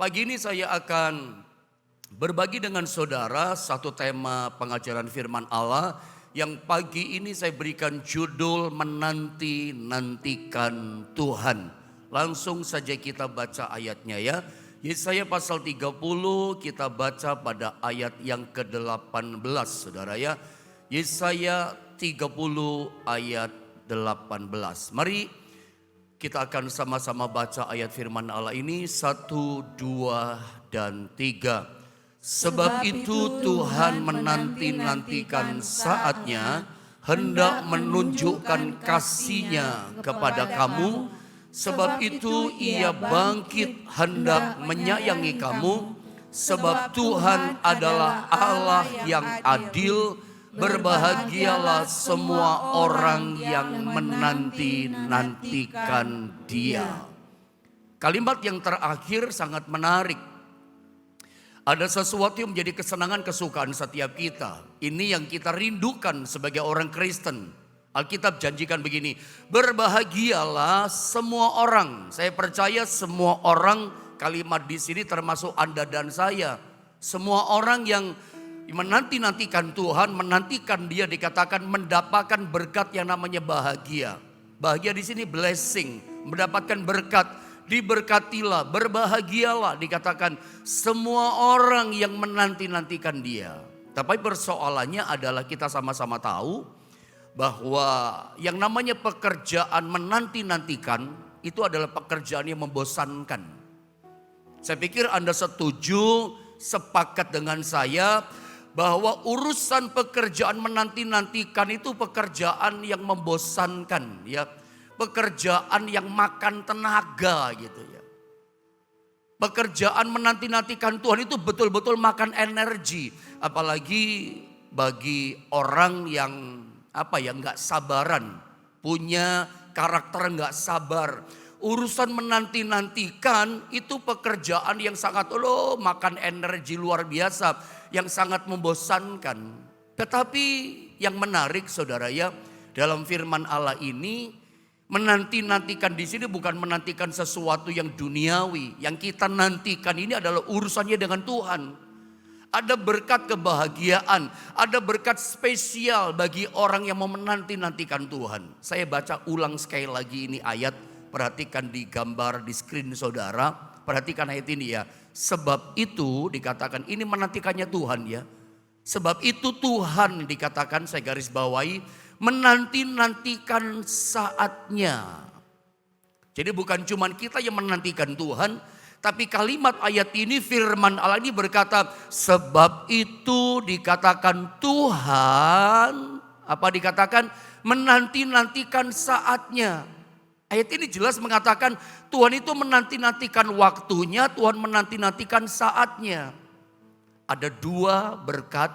Pagi ini saya akan berbagi dengan saudara satu tema pengajaran firman Allah yang pagi ini saya berikan judul menanti-nantikan Tuhan. Langsung saja kita baca ayatnya ya. Yesaya pasal 30 kita baca pada ayat yang ke-18 saudara ya. Yesaya 30 ayat 18. Mari kita akan sama-sama baca ayat firman Allah ini 1, 2, dan 3. Sebab itu Tuhan menanti-nantikan saatnya hendak menunjukkan kasih-Nya kepada kamu. Sebab itu Ia bangkit hendak menyayangi kamu. Sebab Tuhan adalah Allah yang adil. Berbahagialah semua orang yang menanti-nantikan Dia. Kalimat yang terakhir sangat menarik. Ada sesuatu yang menjadi kesenangan kesukaan setiap kita. Ini yang kita rindukan sebagai orang Kristen. Alkitab janjikan begini, berbahagialah semua orang. Saya percaya semua orang, kalimat di sini termasuk Anda dan saya. Semua orang yang menanti-nantikan Tuhan, menantikan Dia, dikatakan mendapatkan berkat yang namanya bahagia. Bahagia di sini blessing, mendapatkan berkat, diberkatilah, berbahagialah, dikatakan semua orang yang menanti-nantikan Dia. Tapi persoalannya adalah kita sama-sama tahu bahwa yang namanya pekerjaan menanti-nantikan itu adalah pekerjaan yang membosankan. Saya pikir Anda setuju, sepakat dengan saya bahwa urusan pekerjaan menanti-nantikan itu pekerjaan yang membosankan ya. Pekerjaan yang makan tenaga gitu ya. Pekerjaan menanti-nantikan Tuhan itu betul-betul makan energi. Apalagi bagi orang yang nggak sabaran. Punya karakter nggak sabar. Urusan menanti-nantikan itu pekerjaan yang sangat makan energi luar biasa. Yang sangat membosankan. Tetapi yang menarik saudara ya, dalam firman Allah ini menanti-nantikan di sini bukan menantikan sesuatu yang duniawi. Yang kita nantikan ini adalah urusannya dengan Tuhan. Ada berkat kebahagiaan, ada berkat spesial bagi orang yang mau menanti-nantikan Tuhan. Saya baca ulang sekali lagi ini ayat, perhatikan di gambar di screen saudara, perhatikan ayat ini ya. Sebab itu dikatakan ini menantikannya Tuhan ya. Sebab itu Tuhan dikatakan, saya garis bawahi, menanti-nantikan saatnya. Jadi bukan cuma kita yang menantikan Tuhan, tapi kalimat ayat ini firman Allah ini berkata, sebab itu dikatakan Tuhan, dikatakan menanti-nantikan saatnya. Ayat ini jelas mengatakan Tuhan itu menanti-nantikan waktunya, Tuhan menanti-nantikan saatnya. Ada dua berkat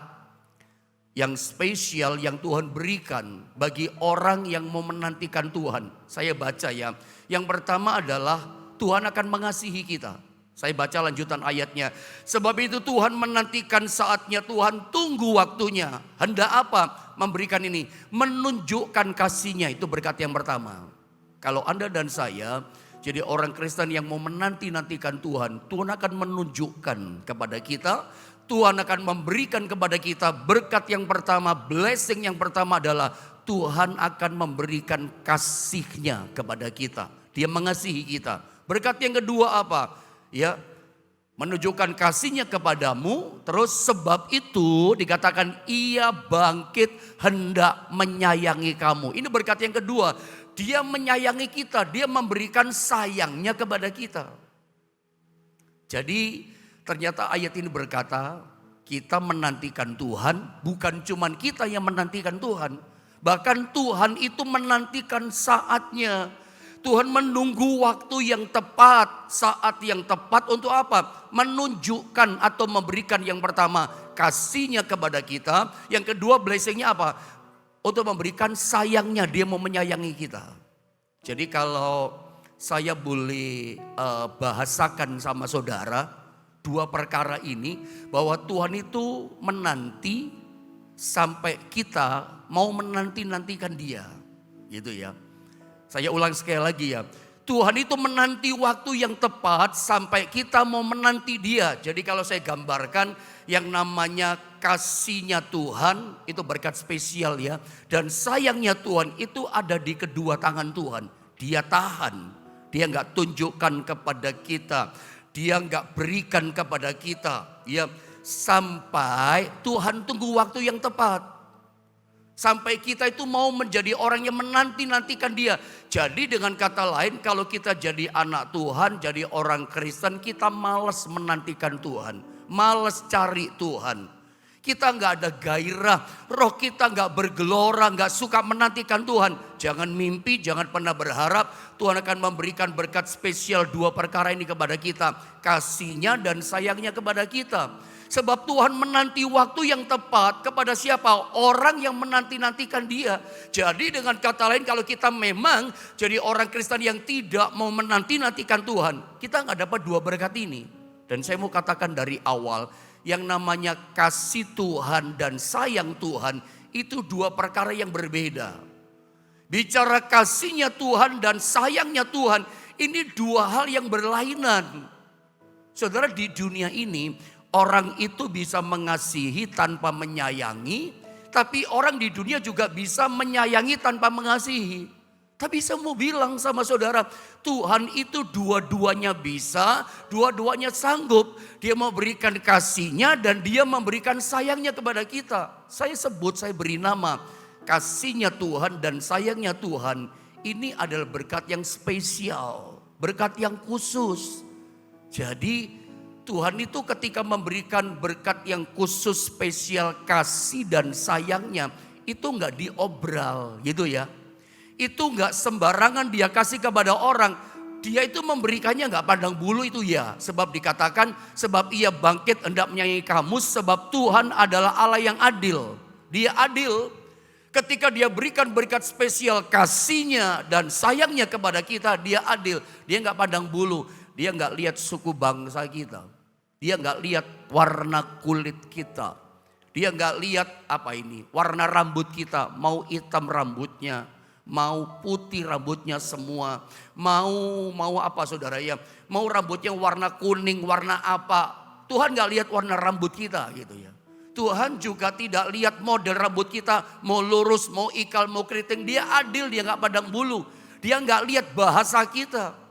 yang spesial yang Tuhan berikan bagi orang yang mau menantikan Tuhan. Saya baca ya. Yang pertama adalah Tuhan akan mengasihi kita. Saya baca lanjutan ayatnya. Sebab itu Tuhan menantikan saatnya, Tuhan tunggu waktunya. Hendak apa? Memberikan ini, menunjukkan kasih-Nya, itu berkat yang pertama. Kalau Anda dan saya jadi orang Kristen yang mau menanti-nantikan Tuhan, Tuhan akan menunjukkan kepada kita, Tuhan akan memberikan kepada kita berkat yang pertama, blessing yang pertama adalah Tuhan akan memberikan kasih-Nya kepada kita. Dia mengasihi kita. Berkat yang kedua apa? Ya, menunjukkan kasih-Nya kepadamu, terus sebab itu dikatakan Ia bangkit hendak menyayangi kamu. Ini berkat yang kedua. Dia menyayangi kita, Dia memberikan sayangnya kepada kita. Jadi ternyata ayat ini berkata, kita menantikan Tuhan, bukan cuman kita yang menantikan Tuhan. Bahkan Tuhan itu menantikan saatnya. Tuhan menunggu waktu yang tepat, saat yang tepat untuk apa? Menunjukkan atau memberikan yang pertama, kasih-Nya kepada kita. Yang kedua blessing-nya apa? Untuk memberikan sayangnya, Dia mau menyayangi kita. Jadi kalau saya boleh bahasakan sama saudara, dua perkara ini, bahwa Tuhan itu menanti sampai kita mau menanti-nantikan Dia. Gitu ya. Saya ulang sekali lagi ya. Tuhan itu menanti waktu yang tepat sampai kita mau menanti Dia. Jadi kalau saya gambarkan yang namanya kasihnya Tuhan itu berkat spesial ya. Dan sayangnya Tuhan itu ada di kedua tangan Tuhan. Dia tahan, Dia nggak tunjukkan kepada kita, Dia nggak berikan kepada kita. Ya, sampai Tuhan tunggu waktu yang tepat. Sampai kita itu mau menjadi orang yang menanti-nantikan Dia. Jadi dengan kata lain, kalau kita jadi anak Tuhan, jadi orang Kristen, kita malas menantikan Tuhan. Malas cari Tuhan. Kita nggak ada gairah, roh kita nggak bergelora, nggak suka menantikan Tuhan. Jangan mimpi, jangan pernah berharap Tuhan akan memberikan berkat spesial dua perkara ini kepada kita. Kasihnya dan sayangnya kepada kita. Sebab Tuhan menanti waktu yang tepat kepada siapa? Orang yang menanti-nantikan Dia. Jadi dengan kata lain, kalau kita memang jadi orang Kristen yang tidak mau menanti-nantikan Tuhan, kita nggak dapat dua berkat ini. Dan saya mau katakan dari awal, yang namanya kasih Tuhan dan sayang Tuhan itu dua perkara yang berbeda. Bicara kasihnya Tuhan dan sayangnya Tuhan, ini dua hal yang berlainan. Saudara, di dunia ini orang itu bisa mengasihi tanpa menyayangi, tapi orang di dunia juga bisa menyayangi tanpa mengasihi. Tapi saya mau bilang sama saudara, Tuhan itu dua-duanya bisa, dua-duanya sanggup. Dia mau berikan kasihnya dan Dia memberikan sayangnya kepada kita. Saya beri nama kasihnya Tuhan dan sayangnya Tuhan. Ini adalah berkat yang spesial, berkat yang khusus. Jadi Tuhan itu ketika memberikan berkat yang khusus spesial kasih dan sayangnya itu enggak diobral gitu ya. Itu enggak sembarangan Dia kasih kepada orang. Dia itu memberikannya enggak pandang bulu itu ya. Sebab dikatakan sebab Ia bangkit hendak menyayangi kamu, sebab Tuhan adalah Allah yang adil. Dia adil. Ketika Dia berikan berkat spesial kasihnya dan sayangnya kepada kita, Dia adil. Dia enggak pandang bulu. Dia enggak lihat suku bangsa kita. Dia nggak lihat warna kulit kita. Dia nggak lihat warna rambut kita. Mau hitam rambutnya, mau putih rambutnya semua. Mau apa saudara ya? Mau rambutnya warna kuning, warna apa? Tuhan nggak lihat warna rambut kita gitu ya. Tuhan juga tidak lihat model rambut kita. Mau lurus, mau ikal, mau keriting. Dia adil, Dia nggak pandang bulu. Dia nggak lihat bahasa kita.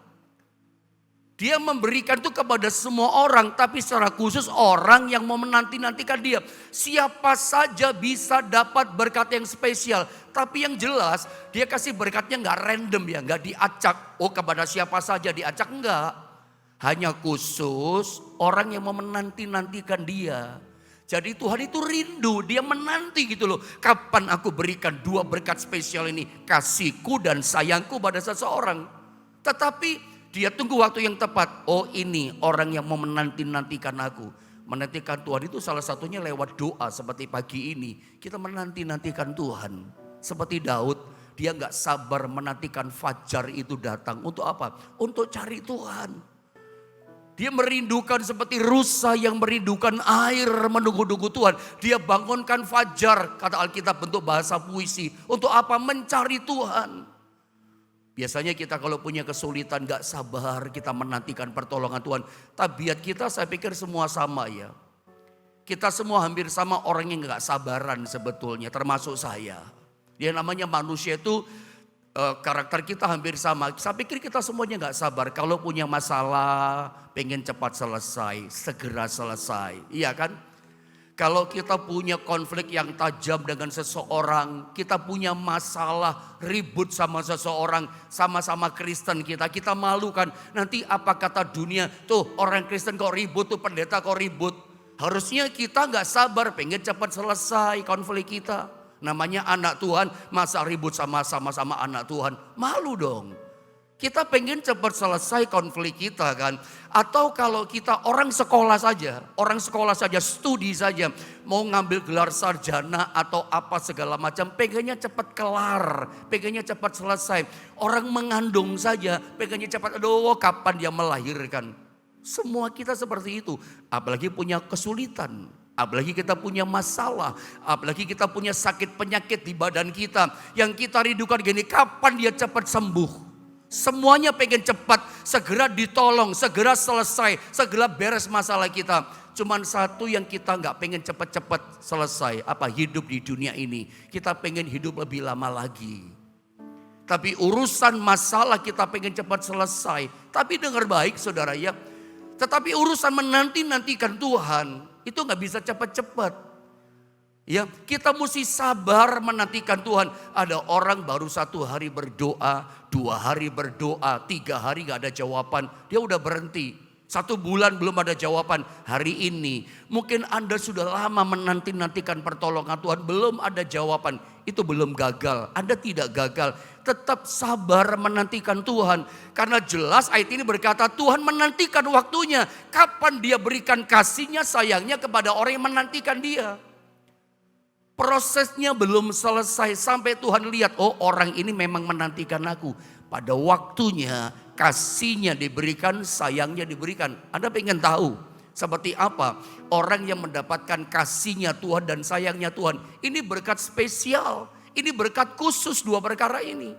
Dia memberikan itu kepada semua orang, tapi secara khusus orang yang mau menanti-nantikan Dia. Siapa saja bisa dapat berkat yang spesial. Tapi yang jelas Dia kasih berkatnya nggak random ya, nggak diacak. Oh kepada siapa saja diacak, enggak. Hanya khusus orang yang mau menanti-nantikan Dia. Jadi Tuhan itu rindu, Dia menanti gitu loh. Kapan aku berikan dua berkat spesial ini, kasihku dan sayangku pada seseorang. Tetapi Dia tunggu waktu yang tepat. Oh ini orang yang mau menanti-nantikan aku. Menantikan Tuhan itu salah satunya lewat doa seperti pagi ini. Kita menanti-nantikan Tuhan. Seperti Daud, dia gak sabar menantikan fajar itu datang. Untuk apa? Untuk cari Tuhan. Dia merindukan seperti rusa yang merindukan air menunggu-nunggu Tuhan. Dia bangunkan fajar, kata Alkitab bentuk bahasa puisi. Untuk apa? Mencari Tuhan. Biasanya kita kalau punya kesulitan gak sabar kita menantikan pertolongan Tuhan. Tabiat kita saya pikir semua sama ya. Kita semua hampir sama orang yang gak sabaran sebetulnya, termasuk saya. Dia namanya manusia itu karakter kita hampir sama. Saya pikir kita semuanya gak sabar. Kalau punya masalah pengen cepat selesai, segera selesai. Iya kan? Kalau kita punya konflik yang tajam dengan seseorang, kita punya masalah ribut sama seseorang, sama-sama Kristen kita malu kan. Nanti apa kata dunia, tuh orang Kristen kok ribut, tuh pendeta kok ribut. Harusnya kita gak sabar, pengen cepat selesai konflik kita. Namanya anak Tuhan, masa ribut sama-sama anak Tuhan, malu dong. Kita pengen cepat selesai konflik kita kan. Atau kalau kita orang sekolah saja, studi saja. Mau ngambil gelar sarjana atau apa segala macam. Pengennya cepat kelar, pengennya cepat selesai. Orang mengandung saja, pengennya cepat, aduh kapan dia melahirkan. Semua kita seperti itu, apalagi punya kesulitan. Apalagi kita punya masalah, apalagi kita punya sakit penyakit di badan kita. Yang kita rindukan gini, kapan dia cepat sembuh. Semuanya pengen cepat, segera ditolong, segera selesai, segera beres masalah kita. Cuman satu yang kita nggak pengen cepat-cepat selesai, apa? Hidup di dunia ini. Kita pengen hidup lebih lama lagi. Tapi urusan masalah kita pengen cepat selesai. Tapi dengar baik saudara ya, tetapi urusan menanti-nantikan Tuhan itu nggak bisa cepat-cepat. Ya, kita mesti sabar menantikan Tuhan. Ada orang baru 1 hari berdoa, 2 hari berdoa, 3 hari gak ada jawaban. Dia udah berhenti. 1 bulan belum ada jawaban. Hari ini mungkin Anda sudah lama menanti-nantikan pertolongan Tuhan, belum ada jawaban. Itu belum gagal. Anda tidak gagal. Tetap sabar menantikan Tuhan. Karena jelas ayat ini berkata Tuhan menantikan waktunya. Kapan dia berikan kasihnya, sayangnya kepada orang yang menantikan dia. Prosesnya belum selesai sampai Tuhan lihat, oh orang ini memang menantikan aku. Pada waktunya kasihnya diberikan, sayangnya diberikan. Anda pengen tahu seperti apa orang yang mendapatkan kasihnya Tuhan dan sayangnya Tuhan. Ini berkat spesial, ini berkat khusus 2 perkara ini.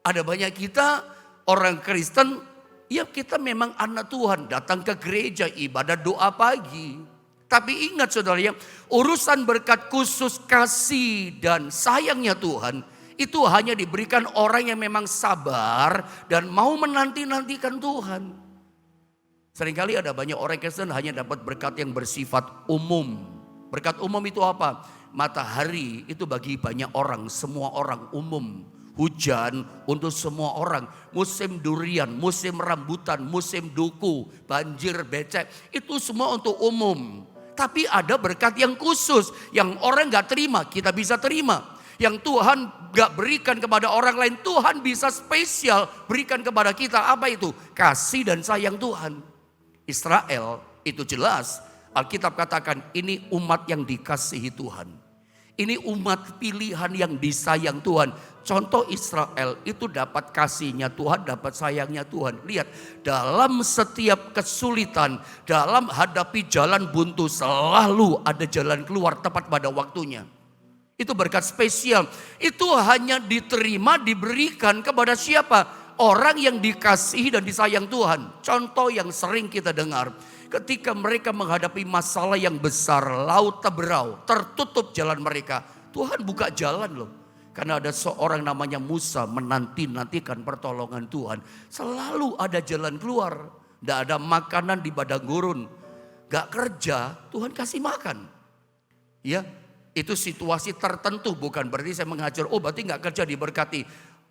Ada banyak kita orang Kristen, ya kita memang anak Tuhan, datang ke gereja, ibadah doa pagi. Tapi ingat saudara ya, urusan berkat khusus kasih dan sayangnya Tuhan itu hanya diberikan orang yang memang sabar dan mau menanti-nantikan Tuhan. Seringkali ada banyak orang Kristen hanya dapat berkat yang bersifat umum. Berkat umum itu apa? Matahari itu bagi banyak orang, semua orang umum. Hujan untuk semua orang. Musim durian, musim rambutan, musim duku, banjir, becek. Itu semua untuk umum. Tapi ada berkat yang khusus, yang orang gak terima, kita bisa terima. Yang Tuhan gak berikan kepada orang lain, Tuhan bisa spesial berikan kepada kita. Apa itu? Kasih dan sayang Tuhan. Israel itu jelas, Alkitab katakan ini umat yang dikasihi Tuhan. Ini umat pilihan yang disayang Tuhan. Contoh Israel itu dapat kasihnya Tuhan, dapat sayangnya Tuhan. Lihat, dalam setiap kesulitan, dalam hadapi jalan buntu selalu ada jalan keluar tepat pada waktunya. Itu berkat spesial. Itu hanya diterima, diberikan kepada siapa? Orang yang dikasihi dan disayang Tuhan. Contoh yang sering kita dengar. Ketika mereka menghadapi masalah yang besar, laut teberau, tertutup jalan mereka. Tuhan buka jalan loh. Karena ada seorang namanya Musa menanti-nantikan pertolongan Tuhan. Selalu ada jalan keluar. Tidak ada makanan di padang gurun. Gak kerja, Tuhan kasih makan. Ya, itu situasi tertentu, bukan berarti saya mengajar, oh berarti gak kerja diberkati.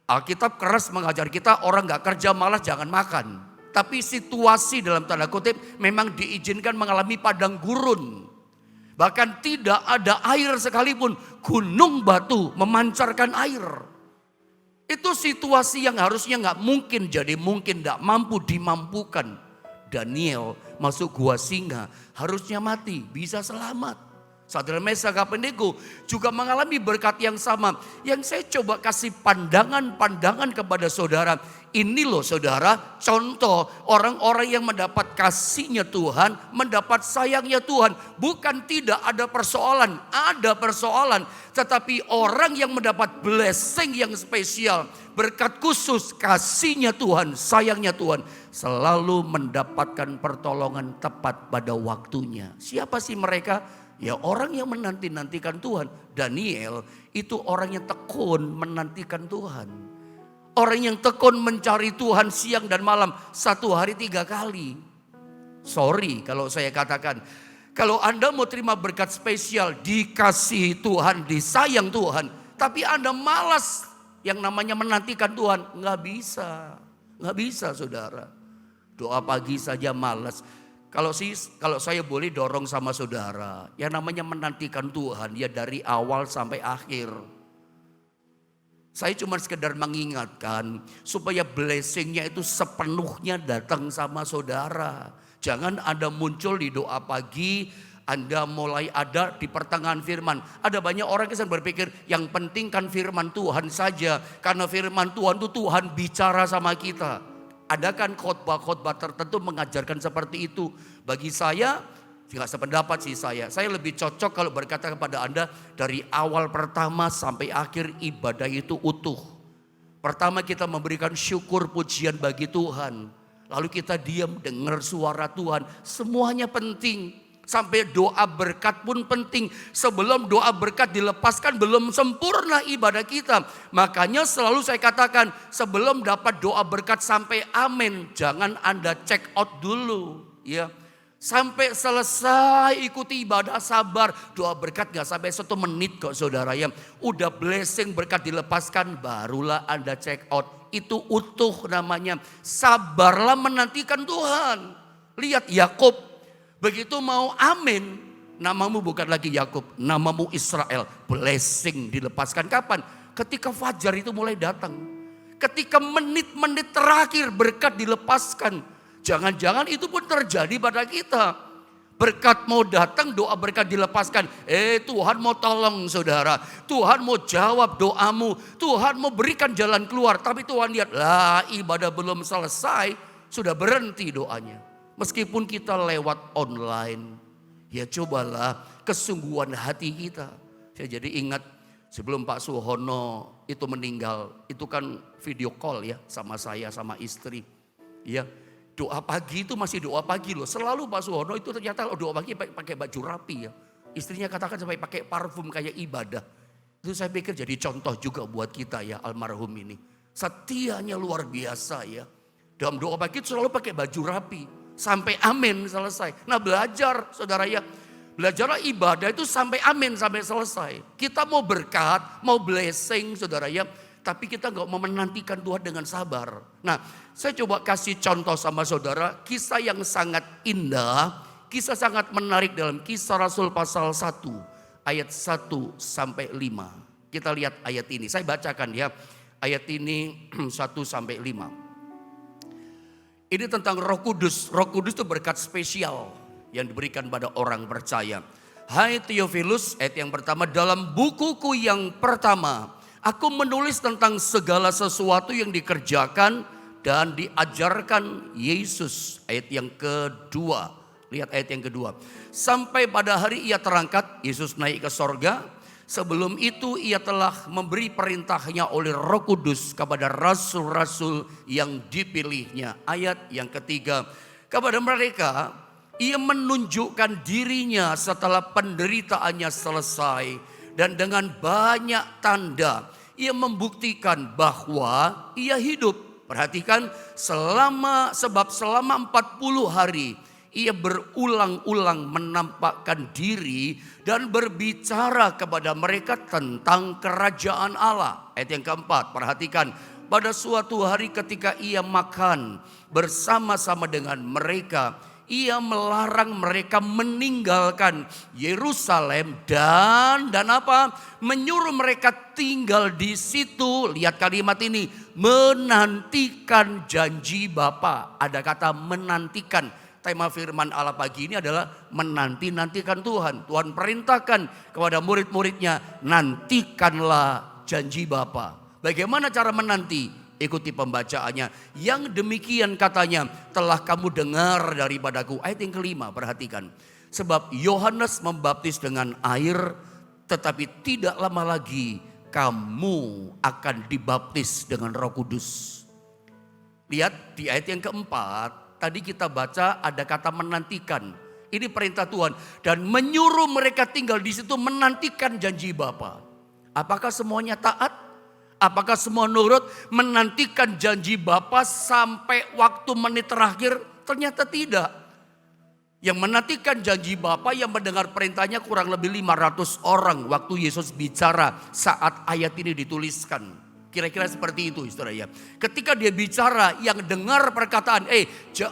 Alkitab keras mengajar kita orang gak kerja malas jangan makan. Tapi situasi dalam tanda kutip memang diizinkan mengalami padang gurun. Bahkan tidak ada air sekalipun, gunung batu memancarkan air. Itu situasi yang harusnya gak mungkin jadi mungkin, gak mampu dimampukan. Daniel masuk gua singa, harusnya mati, bisa selamat. Saudara Mesak Abednego juga mengalami berkat yang sama. Yang saya coba kasih pandangan-pandangan kepada saudara. Ini loh saudara, contoh orang-orang yang mendapat kasihnya Tuhan, mendapat sayangnya Tuhan. Bukan tidak ada persoalan, ada persoalan. Tetapi orang yang mendapat blessing yang spesial, berkat khusus, kasihnya Tuhan, sayangnya Tuhan, selalu mendapatkan pertolongan tepat pada waktunya. Siapa sih mereka? Ya orang yang menanti-nantikan Tuhan. Daniel itu orang yang tekun menantikan Tuhan. Orang yang tekun mencari Tuhan siang dan malam. 1 hari 3 kali. Sorry kalau saya katakan. Kalau Anda mau terima berkat spesial, dikasihi Tuhan, disayang Tuhan. Tapi Anda malas yang namanya menantikan Tuhan. Nggak bisa. Nggak bisa saudara. Doa pagi saja malas. Kalau saya boleh dorong sama saudara, yang namanya menantikan Tuhan ya dari awal sampai akhir. Saya cuma sekedar mengingatkan supaya blessingnya itu sepenuhnya datang sama saudara. Jangan Anda muncul di doa pagi, Anda mulai ada di pertengahan firman. Ada banyak orang yang berpikir yang penting kan firman Tuhan saja. Karena firman Tuhan itu Tuhan bicara sama kita. Ada kan khotbah-khotbah tertentu mengajarkan seperti itu. Bagi saya, tidak sependapat sih saya. Saya lebih cocok kalau berkata kepada Anda dari awal pertama sampai akhir ibadah itu utuh. Pertama kita memberikan syukur pujian bagi Tuhan. Lalu kita diam dengar suara Tuhan. Semuanya penting. Sampai doa berkat pun penting. Sebelum doa berkat dilepaskan belum sempurna ibadah kita. Makanya selalu saya katakan sebelum dapat doa berkat sampai amin. Jangan Anda check out dulu. Ya. Sampai selesai ikuti ibadah sabar. Doa berkat gak sampai 1 menit kok saudara ya. Udah blessing berkat dilepaskan barulah Anda check out. Itu utuh namanya. Sabarlah menantikan Tuhan. Lihat Yakub. Begitu mau amin, namamu bukan lagi Yakub, namamu Israel. Blessing dilepaskan kapan? Ketika fajar itu mulai datang. Ketika menit-menit terakhir berkat dilepaskan. Jangan-jangan itu pun terjadi pada kita. Berkat mau datang, doa berkat dilepaskan. Tuhan mau tolong saudara. Tuhan mau jawab doamu. Tuhan mau berikan jalan keluar. Tapi Tuhan lihat, ibadah belum selesai, sudah berhenti doanya. Meskipun kita lewat online, ya cobalah kesungguhan hati kita. Saya jadi ingat sebelum Pak Suhono itu meninggal, itu kan video call ya sama saya sama istri. Ya, doa pagi itu masih doa pagi loh. Selalu Pak Suhono itu ternyata doa pagi pakai baju rapi ya. Istrinya katakan sampai pakai parfum kayak ibadah. Itu saya pikir jadi contoh juga buat kita ya almarhum ini. Setianya luar biasa ya. Dalam doa pagi itu selalu pakai baju rapi. Sampai amin selesai. Nah belajar saudara ya. Belajarlah ibadah itu sampai amin sampai selesai. Kita mau berkat, mau blessing saudara ya. Tapi kita gak mau menantikan Tuhan dengan sabar. Nah saya coba kasih contoh sama saudara. Kisah yang sangat indah. Kisah sangat menarik dalam Kisah Rasul pasal 1. Ayat 1 sampai 5. Kita lihat ayat ini. Saya bacakan ya. Ayat ini 1 sampai 5. Ini tentang Roh Kudus. Roh Kudus itu berkat spesial yang diberikan pada orang percaya. Hai Theophilus, ayat yang pertama, dalam bukuku yang pertama, aku menulis tentang segala sesuatu yang dikerjakan dan diajarkan Yesus. Ayat yang kedua, lihat ayat yang kedua. Sampai pada hari ia terangkat, Yesus naik ke sorga. Sebelum itu ia telah memberi perintahnya oleh Roh Kudus kepada rasul-rasul yang dipilihnya. Ayat yang ketiga, kepada mereka ia menunjukkan dirinya setelah penderitaannya selesai. Dan dengan banyak tanda ia membuktikan bahwa ia hidup. Perhatikan sebab selama 40 hari ia berulang-ulang menampakkan diri dan berbicara kepada mereka tentang kerajaan Allah. Ayat yang keempat, perhatikan. Pada suatu hari ketika ia makan bersama-sama dengan mereka, ia melarang mereka meninggalkan Yerusalem dan apa? Menyuruh mereka tinggal di situ. Lihat kalimat ini, menantikan janji Bapa. Ada kata menantikan. Tema firman Allah pagi ini adalah menanti-nantikan Tuhan. Tuhan perintahkan kepada murid-muridnya, nantikanlah janji Bapa. Bagaimana cara menanti? Ikuti pembacaannya. Yang demikian katanya, telah kamu dengar daripadaku. Ayat yang kelima, perhatikan. Sebab Yohanes membaptis dengan air, tetapi tidak lama lagi kamu akan dibaptis dengan Roh Kudus. Lihat di ayat yang keempat. Tadi kita baca ada kata menantikan. Ini perintah Tuhan. Dan menyuruh mereka tinggal di situ menantikan janji Bapa. Apakah semuanya taat? Apakah semua nurut? Menantikan janji Bapa sampai waktu menit terakhir? Ternyata tidak. Yang menantikan janji Bapa yang mendengar perintahnya kurang lebih 500 orang. Waktu Yesus bicara saat ayat ini dituliskan. Kira-kira seperti itu saudara ya. Ketika dia bicara yang dengar perkataan,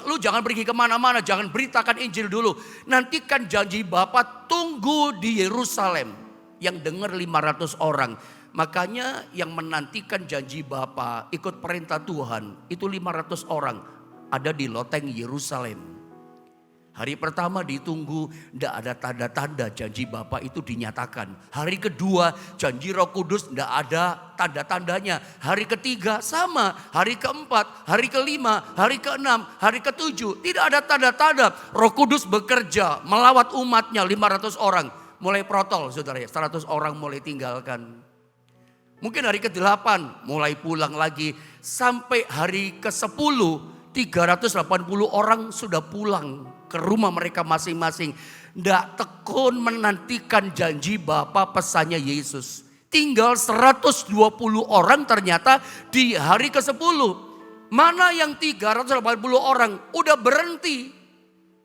lu jangan pergi kemana-mana, jangan beritakan Injil dulu. Nantikan janji Bapa, tunggu di Yerusalem. Yang dengar 500 orang. Makanya yang menantikan janji Bapa, ikut perintah Tuhan, itu 500 orang ada di loteng Yerusalem. Hari pertama ditunggu, tidak ada tanda-tanda janji Bapa itu dinyatakan. Hari kedua janji Roh Kudus tidak ada tanda-tandanya. Hari ketiga sama, hari keempat, hari kelima, hari keenam, hari ketujuh. Tidak ada tanda-tanda. Roh Kudus bekerja melawat umatnya 500 orang. Mulai protol saudara ya, 100 orang mulai tinggalkan. Mungkin hari ke-8 mulai pulang lagi. Sampai hari ke-10 380 orang sudah pulang ke rumah mereka masing-masing. Nggak tekun menantikan janji Bapa, pesannya Yesus. Tinggal 120 orang ternyata di hari ke-10. Mana yang 380 orang udah berhenti.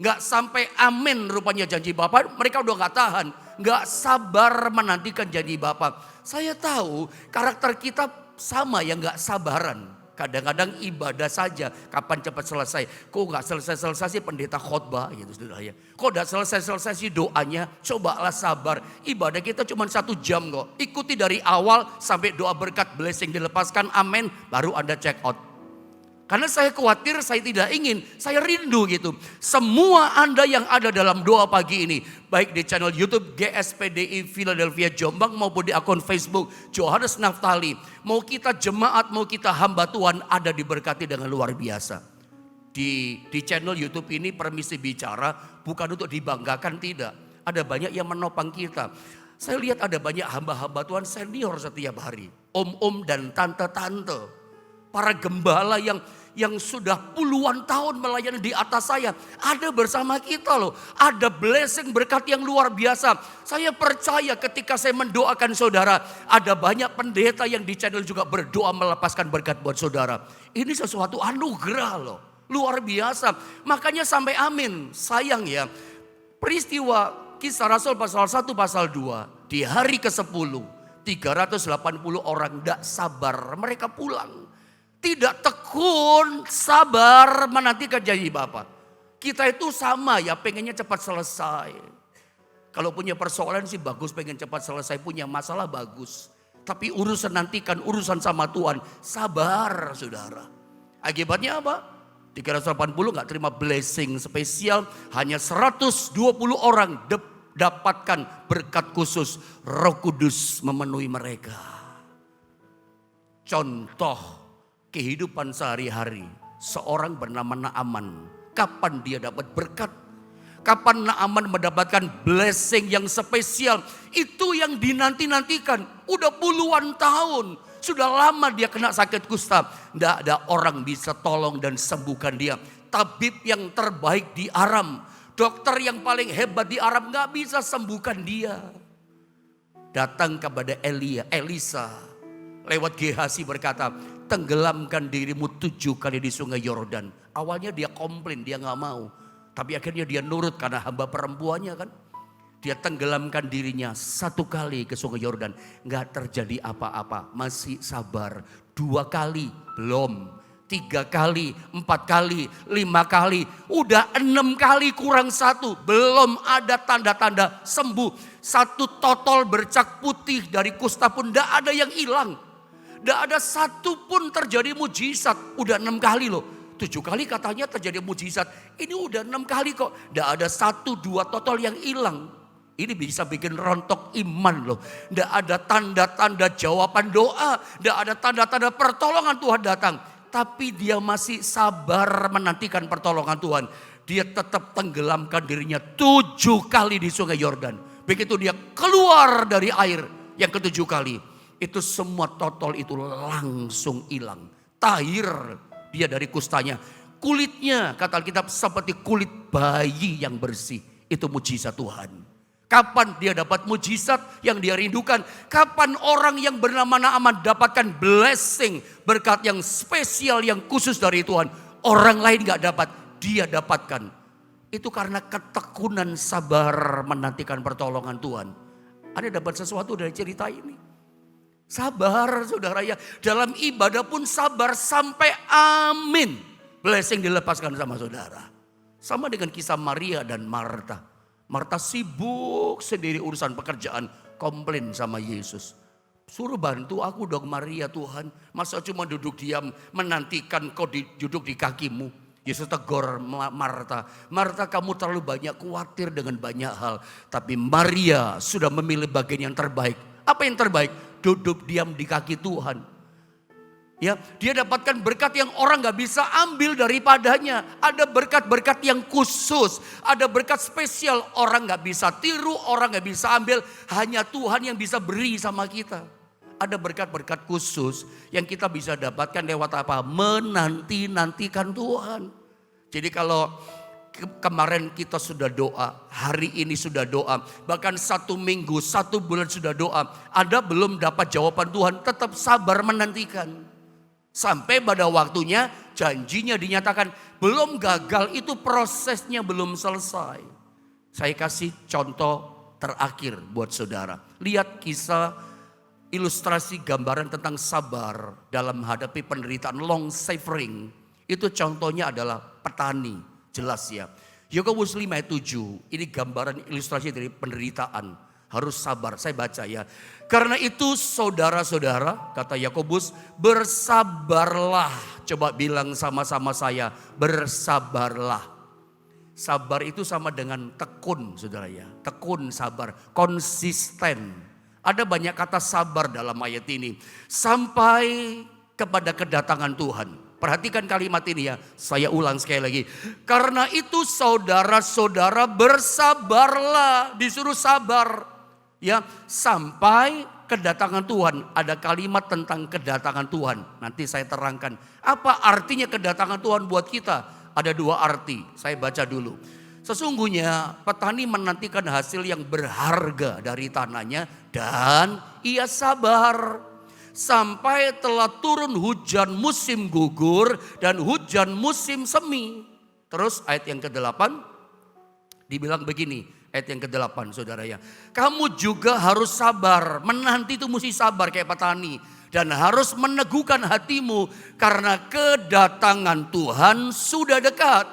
Nggak sampai amin rupanya janji Bapa, mereka udah nggak tahan. Nggak sabar menantikan janji Bapa. Saya tahu karakter kita sama yang nggak sabaran. Kadang-kadang ibadah saja, kapan cepat selesai. Kok nggak selesai-selesai sih pendeta khotbah gitu saudara ya. Kok nggak selesai-selesai sih doanya, cobalah sabar. Ibadah kita cuma 1 jam kok. Ikuti dari awal sampai doa berkat blessing dilepaskan, amin, baru Anda check out. Karena saya khawatir, saya tidak ingin, saya rindu gitu. Semua Anda yang ada dalam doa pagi ini, baik di channel YouTube GSPDI Philadelphia Jombang maupun di akun Facebook Johannes Naftali. Mau kita jemaat, mau kita hamba Tuhan, ada diberkati dengan luar biasa. Di channel YouTube ini permisi bicara, bukan untuk dibanggakan, tidak. Ada banyak yang menopang kita. Saya lihat ada banyak hamba-hamba Tuhan senior setiap hari. Om-om dan tante-tante. Para gembala yang sudah puluhan tahun melayani di atas saya. Ada bersama kita loh. Ada blessing berkat yang luar biasa. Saya percaya ketika saya mendoakan saudara. Ada banyak pendeta yang di channel juga berdoa melepaskan berkat buat saudara. Ini sesuatu anugerah loh. Luar biasa. Makanya sampai amin. Sayang ya. Peristiwa Kisah Rasul pasal 1 pasal 2. Di hari ke-10. 380 orang tidak sabar. Mereka pulang. Tidak tekun, sabar menantikan janji Bapa. Kita itu sama ya, pengennya cepat selesai. Kalau punya persoalan sih bagus, pengen cepat selesai. Punya masalah bagus. Tapi urusan nantikan, urusan sama Tuhan. Sabar saudara. Akibatnya apa? 380 gak terima blessing spesial. Hanya 120 orang dapatkan berkat khusus. Roh Kudus memenuhi mereka. Contoh kehidupan sehari-hari seorang bernama Naaman. Kapan dia dapat berkat? Kapan Naaman mendapatkan blessing yang spesial? Itu yang dinanti-nantikan. Udah puluhan tahun. Sudah lama dia kena sakit kusta. Tidak ada orang bisa tolong dan sembuhkan dia. Tabib yang terbaik di Aram. Dokter yang paling hebat di Aram gak bisa sembuhkan dia. Datang kepada Elisa. Lewat Gehazi berkata, tenggelamkan dirimu 7 kali di sungai Yordan. Awalnya dia komplain, dia gak mau. Tapi akhirnya dia nurut karena hamba perempuannya kan. Dia tenggelamkan dirinya 1 kali ke sungai Yordan. Gak terjadi apa-apa, masih sabar. 2 kali, belum. 3 kali, 4 kali, 5 kali. Udah 6 kali kurang 1. Belum ada tanda-tanda sembuh. 1 totol bercak putih dari kusta pun gak ada yang hilang. Tidak ada satu pun terjadi mujizat. Udah 6 kali loh. 7 kali katanya terjadi mujizat. Ini udah 6 kali kok. Tidak ada 1-2 total yang hilang. Ini bisa bikin rontok iman loh. Tidak ada tanda-tanda jawaban doa. Tidak ada tanda-tanda pertolongan Tuhan datang. Tapi dia masih sabar menantikan pertolongan Tuhan. Dia tetap tenggelamkan dirinya 7 kali di sungai Yordan. Begitu dia keluar dari air yang ke-7 kali. Itu semua total itu langsung hilang. Tahir dia dari kustanya. Kulitnya kata Alkitab seperti kulit bayi yang bersih. Itu mujizat Tuhan. Kapan dia dapat mujizat yang dia rindukan? Kapan orang yang bernama Naaman dapatkan blessing, berkat yang spesial, yang khusus dari Tuhan? Orang lain gak dapat, dia dapatkan. Itu karena ketekunan sabar menantikan pertolongan Tuhan. Anda dapat sesuatu dari cerita ini? Sabar saudara ya. Dalam ibadah pun sabar sampai amin. Blessing dilepaskan sama saudara. Sama dengan kisah Maria dan Marta. Marta sibuk sendiri urusan pekerjaan. Komplain sama Yesus. Suruh bantu aku dong Maria Tuhan. Masa cuma duduk diam menantikan kau duduk di kakimu. Yesus tegur Marta. Marta, kamu terlalu banyak khawatir dengan banyak hal. Tapi Maria sudah memilih bagian yang terbaik. Apa yang terbaik? Duduk diam di kaki Tuhan. Ya, dia dapatkan berkat yang orang gak bisa ambil daripadanya. Ada berkat-berkat yang khusus. Ada berkat spesial orang gak bisa tiru, orang gak bisa ambil. Hanya Tuhan yang bisa beri sama kita. ada berkat-berkat khusus yang kita bisa dapatkan lewat apa? Menanti-nantikan Tuhan. Jadi kalau kemarin kita sudah doa, hari ini sudah doa, bahkan 1 minggu, 1 bulan sudah doa, ada belum dapat jawaban Tuhan, tetap sabar menantikan. Sampai pada waktunya janjinya dinyatakan, belum gagal, itu prosesnya belum selesai. Saya kasih contoh terakhir buat saudara. Lihat kisah ilustrasi gambaran tentang sabar dalam menghadapi penderitaan, long suffering. Itu contohnya adalah petani, jelas ya. Yakobus 5 ayat 7, ini gambaran ilustrasi dari penderitaan. Harus sabar, saya baca ya. Karena itu saudara-saudara, kata Yakobus, bersabarlah. Coba bilang sama-sama saya, bersabarlah. Sabar itu sama dengan tekun, saudara ya. Tekun, sabar, konsisten. Ada banyak kata sabar dalam ayat ini. Sampai kepada kedatangan Tuhan. Perhatikan kalimat ini ya, saya ulang sekali lagi. Karena itu saudara-saudara bersabarlah, disuruh sabar. Ya, sampai kedatangan Tuhan. Ada kalimat tentang kedatangan Tuhan. Nanti saya terangkan. Apa artinya kedatangan Tuhan buat kita? Ada 2 arti, saya baca dulu. Sesungguhnya petani menantikan hasil yang berharga dari tanahnya dan ia sabar. Sampai telah turun hujan musim gugur dan hujan musim semi. Terus ayat yang ke-8 dibilang begini, ayat yang ke-8 saudara ya. Kamu juga harus sabar, menanti itu mesti sabar kayak petani. Dan harus meneguhkan hatimu karena kedatangan Tuhan sudah dekat.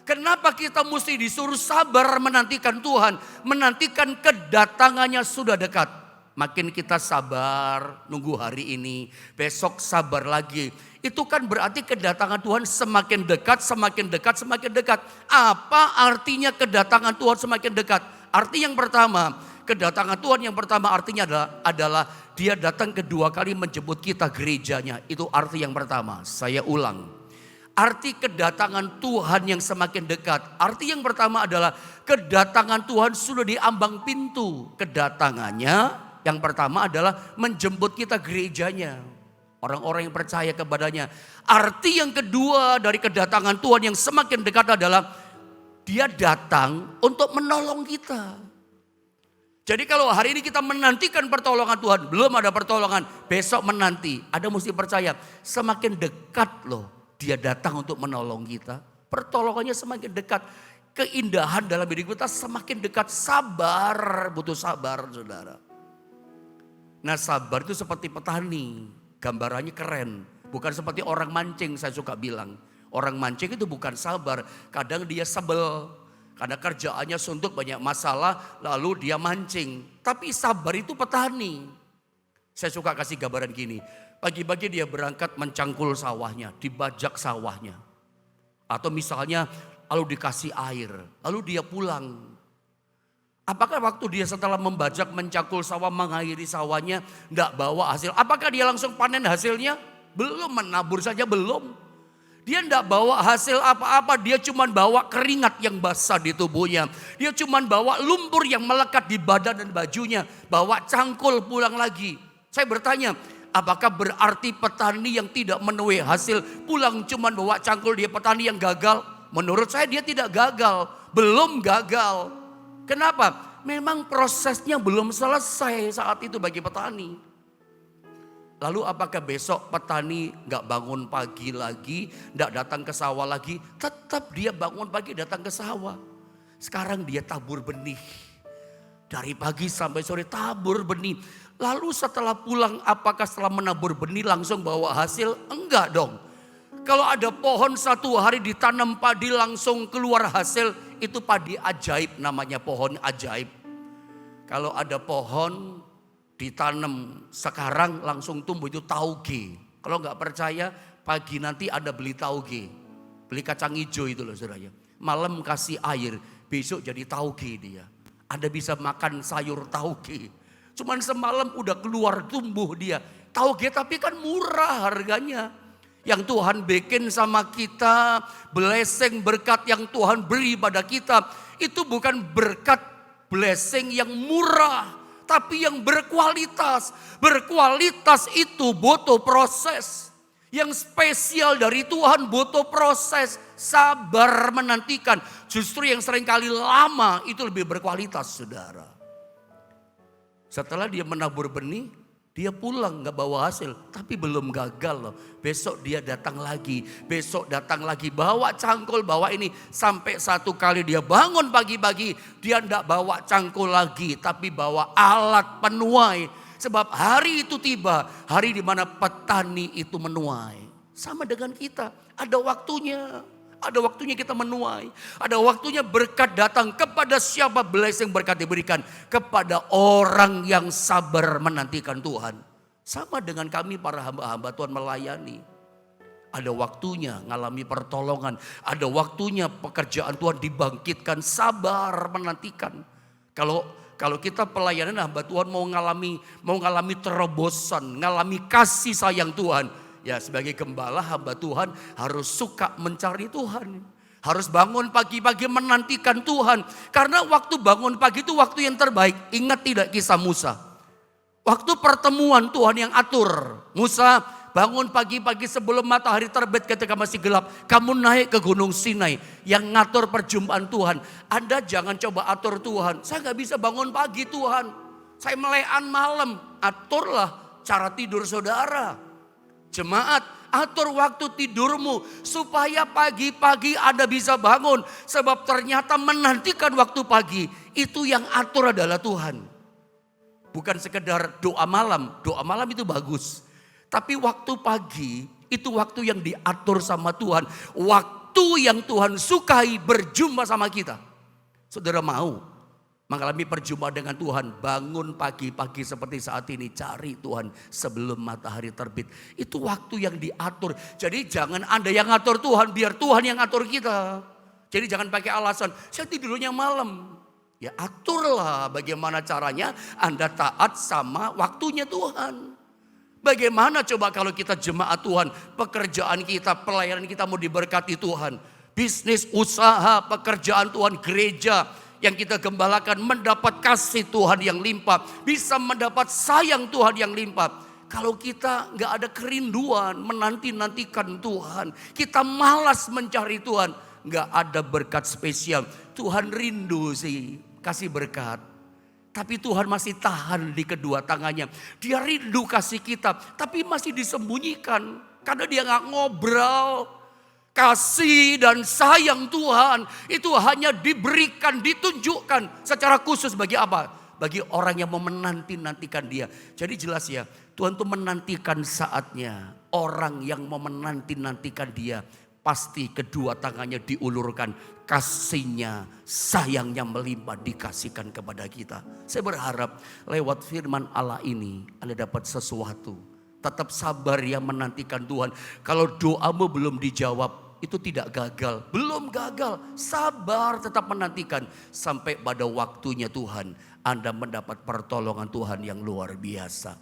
Kenapa kita mesti disuruh sabar menantikan Tuhan? Menantikan kedatangannya sudah dekat. Makin kita sabar, nunggu hari ini, besok sabar lagi. Itu kan berarti kedatangan Tuhan semakin dekat, semakin dekat, semakin dekat. Apa artinya kedatangan Tuhan semakin dekat? Arti yang pertama, kedatangan Tuhan yang pertama artinya adalah dia datang kedua kali menjemput kita gerejanya. Itu arti yang pertama, saya ulang. Arti kedatangan Tuhan yang semakin dekat. Arti yang pertama adalah kedatangan Tuhan sudah di ambang pintu. Kedatangannya yang pertama adalah menjemput kita gerejanya. Orang-orang yang percaya kepadanya. Arti yang kedua dari kedatangan Tuhan yang semakin dekat adalah dia datang untuk menolong kita. Jadi kalau hari ini kita menantikan pertolongan Tuhan, belum ada pertolongan, besok menanti. Ada mesti percaya, semakin dekat loh dia datang untuk menolong kita. Pertolongannya semakin dekat. Keindahan dalam hidup kita semakin dekat. Sabar, butuh sabar saudara. Nah sabar itu seperti petani, gambarannya keren. Bukan seperti orang mancing, saya suka bilang. Orang mancing itu bukan sabar, kadang dia sebel. Karena kerjaannya suntuk, banyak masalah, lalu dia mancing. Tapi sabar itu petani. Saya suka kasih gambaran gini. Pagi-pagi dia berangkat mencangkul sawahnya, dibajak sawahnya. Atau misalnya lalu dikasih air, lalu dia pulang. Apakah waktu dia setelah membajak, mencangkul sawah, mengairi sawahnya, tidak bawa hasil? Apakah dia langsung panen hasilnya? Belum, menabur saja belum. Dia tidak bawa hasil apa-apa, dia cuma bawa keringat yang basah di tubuhnya. Dia cuma bawa lumpur yang melekat di badan dan bajunya. Bawa cangkul pulang lagi. Saya bertanya, apakah berarti petani yang tidak menuai hasil pulang cuma bawa cangkul, dia petani yang gagal? Menurut saya dia tidak gagal, belum gagal. Kenapa? Memang prosesnya belum selesai saat itu bagi petani. Lalu apakah besok petani gak bangun pagi lagi, gak datang ke sawah lagi? Tetap dia bangun pagi datang ke sawah. Sekarang dia tabur benih. Dari pagi sampai sore tabur benih. Lalu setelah pulang, apakah setelah menabur benih langsung bawa hasil? Enggak dong. Kalau ada pohon 1 hari ditanam padi langsung keluar hasil, itu padi ajaib, namanya pohon ajaib. Kalau ada pohon ditanam sekarang langsung tumbuh, itu tauge. Kalau nggak percaya, pagi nanti ada beli tauge, beli kacang hijau itu loh saudara. Malam kasih air, besok jadi tauge dia. Anda bisa makan sayur tauge. Cuman semalam udah keluar tumbuh dia. Tauge tapi kan murah harganya. Yang Tuhan bikin sama kita, blessing berkat yang Tuhan beri pada kita, itu bukan berkat blessing yang murah. tapi yang berkualitas. Berkualitas itu butuh proses. Yang spesial dari Tuhan butuh proses, sabar menantikan. Justru yang seringkali lama itu lebih berkualitas, saudara. Setelah dia menabur benih, dia pulang gak bawa hasil, tapi belum gagal loh. Besok dia datang lagi, besok datang lagi, bawa cangkul, bawa ini. Sampai satu kali dia bangun pagi-pagi, dia gak bawa cangkul lagi, tapi bawa alat penuai. Sebab hari itu tiba, hari di mana petani itu menuai. Sama dengan kita, ada waktunya. Ada waktunya kita menuai. Ada waktunya berkat datang kepada siapa blessing berkat diberikan. Kepada orang yang sabar menantikan Tuhan. Sama dengan kami para hamba-hamba Tuhan melayani. Ada waktunya ngalami pertolongan. Ada waktunya pekerjaan Tuhan dibangkitkan, sabar menantikan. Kalau kita pelayanan hamba Tuhan mau ngalami terobosan, ngalami kasih sayang Tuhan. Ya sebagai gembala hamba Tuhan harus suka mencari Tuhan. Harus bangun pagi-pagi menantikan Tuhan. Karena waktu bangun pagi itu waktu yang terbaik. Ingat tidak kisah Musa? Waktu pertemuan Tuhan yang atur. Musa bangun pagi-pagi sebelum matahari terbit ketika masih gelap. Kamu naik ke Gunung Sinai yang ngatur perjumpaan Tuhan. Anda jangan coba atur Tuhan. Saya gak bisa bangun pagi Tuhan. Saya melean malam. Aturlah cara tidur saudara. Jemaat, atur waktu tidurmu supaya pagi-pagi Anda bisa bangun. Sebab ternyata menantikan waktu pagi itu yang atur adalah Tuhan. Bukan sekedar doa malam itu bagus. Tapi waktu pagi itu waktu yang diatur sama Tuhan. Waktu yang Tuhan sukai berjumpa sama kita. Saudara mau mengalami perjumpaan dengan Tuhan, bangun pagi-pagi seperti saat ini, cari Tuhan sebelum matahari terbit. Itu waktu yang diatur. Jadi jangan Anda yang ngatur Tuhan, biar Tuhan yang ngatur kita. Jadi jangan pakai alasan, saya tidurnya malam. Ya aturlah bagaimana caranya Anda taat sama waktunya Tuhan. Bagaimana coba kalau kita jemaat Tuhan, pekerjaan kita, pelayanan kita mau diberkati Tuhan. Bisnis, usaha, pekerjaan Tuhan, gereja yang kita gembalakan mendapat kasih Tuhan yang limpah. Bisa mendapat sayang Tuhan yang limpah. Kalau kita gak ada kerinduan menanti-nantikan Tuhan. Kita malas mencari Tuhan. Gak ada berkat spesial. Tuhan rindu sih kasih berkat. Tapi Tuhan masih tahan di kedua tangannya. Dia rindu kasih kita. Tapi masih disembunyikan. Karena dia gak ngobrol. Kasih dan sayang Tuhan itu hanya diberikan, ditunjukkan secara khusus bagi apa? Bagi orang yang mau menanti-nantikan dia. Jadi jelas ya, Tuhan tuh menantikan saatnya. Orang yang mau menanti-nantikan dia, pasti kedua tangannya diulurkan. Kasihnya, sayangnya melimpah dikasihkan kepada kita. Saya berharap lewat firman Allah ini Anda dapat sesuatu. Tetap sabar ya menantikan Tuhan. Kalau doamu belum dijawab, itu tidak gagal, belum gagal, sabar tetap menantikan sampai pada waktunya Tuhan Anda mendapat pertolongan Tuhan yang luar biasa.